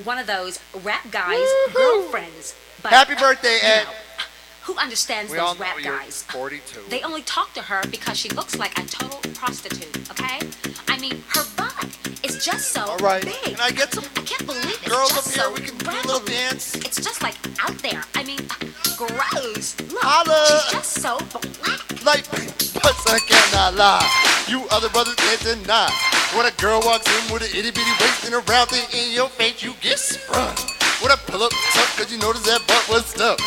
one of those rap guys' girlfriends. But, Happy birthday, Ed. Who understands We all those know rap you're guys? 42. They only talk to her because she looks like a total prostitute, okay? I mean, her butt is just so All right. big. Can I get some I can't believe it's girls up just here? so We can do a round. little dance. It's just like out there. I mean, gross. Look, Holla. she's just so black. Like, but I cannot lie. You other brothers can't deny. When a girl walks in with an itty bitty waist and a round thing in your face, you get sprung. When I pull up tuck, cause you notice that butt was stuck.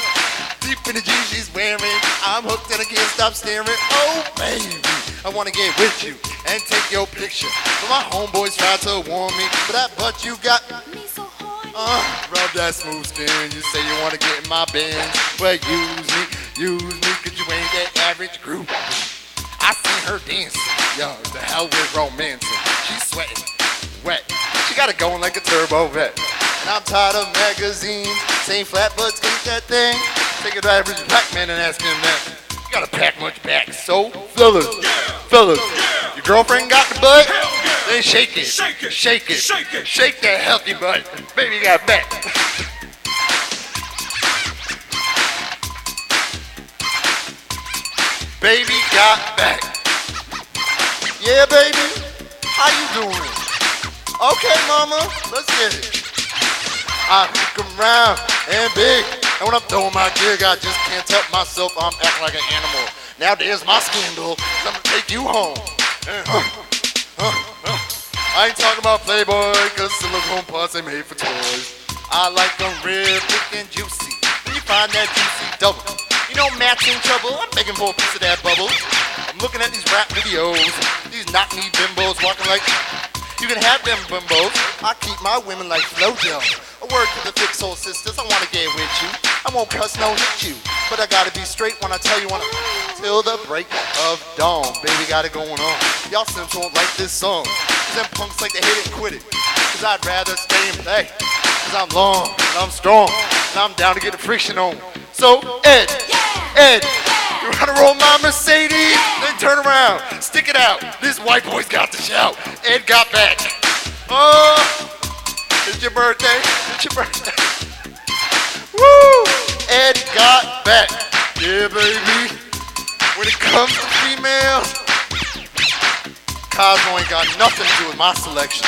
Deep in the jeans she's wearing, I'm hooked and I can't stop staring. Oh baby, I wanna get with you and take your picture. But my homeboys try to warn me, but that butt you got. Me so horny. Rub that smooth skin. You say you wanna get in my bins. Well, use me, cause you ain't that average group. I seen her dancing, yo, the hell with romancing. She's sweating, wet. She got it going like a turbo vet. And I'm tired of magazines saying flat butts ain't that thing. Take it to average black man and ask him that. You gotta pack much back, so fellas, your girlfriend got the butt? Then shake it, shake that healthy butt. Baby got back. Baby got back. Yeah, baby. How you doing? Okay, mama. Let's get it. I hook 'em round and big. And when I'm throwing my gig, I just can't help myself. I'm acting like an animal. Now there's my scandal. I'm gonna take you home. I ain't talking about Playboy, cause silicone parts ain't made for toys. I like them real thick and juicy. When you find that juicy double, you know Matt's in trouble. I'm begging for a piece of that bubble. I'm looking at these rap videos, these knock-knee bimbos walking like, you can have them bimbos. I keep my women like Flojo. A word to the thick soul sisters, I wanna get with you. I won't cuss, no hit you. But I gotta be straight when I tell you till the break of dawn. Baby got it going on. Y'all simps won't like this song. Cause them punks like to hit it and quit it. Cause I'd rather stay and play. Cause I'm long and I'm strong. And I'm down to get the friction on. So, Ed, you wanna roll my Mercedes? Then turn around, stick it out. This white boy's got to shout. Ed got back. Oh, it's your birthday. It's your birthday. Woo! Ed got back. Yeah, baby. When it comes to females, Cosmo ain't got nothing to do with my selection.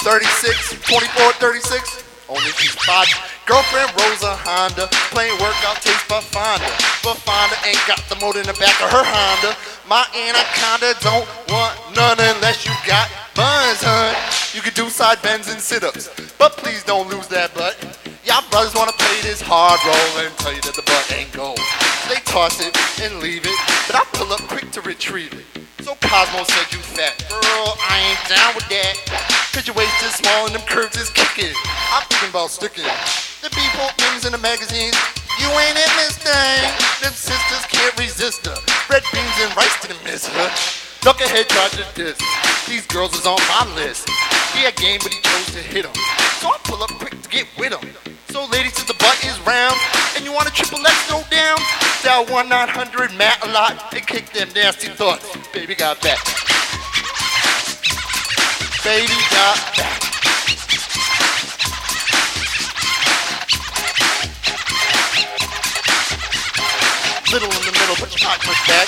36, 24, 36. Only she's 5. Girlfriend Rosa Honda, playing workout tapes by Fonda. But Fonda ain't got the motor in the back of her Honda. My anaconda don't want none unless you got buns, hun. You can do side bends and sit-ups, but please don't lose that butt. Y'all brothers wanna play this hard role and tell you that the butt ain't gold. They toss it and leave it, but I pull up quick to retrieve it. So Cosmo said you fat. Girl, I ain't down with that. Cause your waist is small and them curves is kicking. I'm thinking about sticking the people things in the magazines. You ain't in this thing. Them sisters can't resist her. Red beans and rice didn't miss her. Duck ahead tried to diss. These girls is on my list. He had game but he chose to hit 'em. So I pull up quick to get with 'em. So ladies, since the butt is round and you want a triple X go down, dial 1-900 a lot and kick them nasty thoughts. Baby got back. Baby got back. Little in the middle, but you pack much back.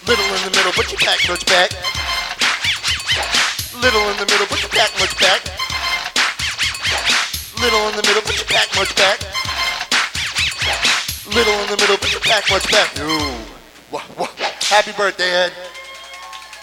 Little in the middle, but you pack much back. Little in the middle, but you pack much back. Little in the middle, but you pack much back. Little in the middle, but you pack much back. Ooh. Happy birthday, Ed.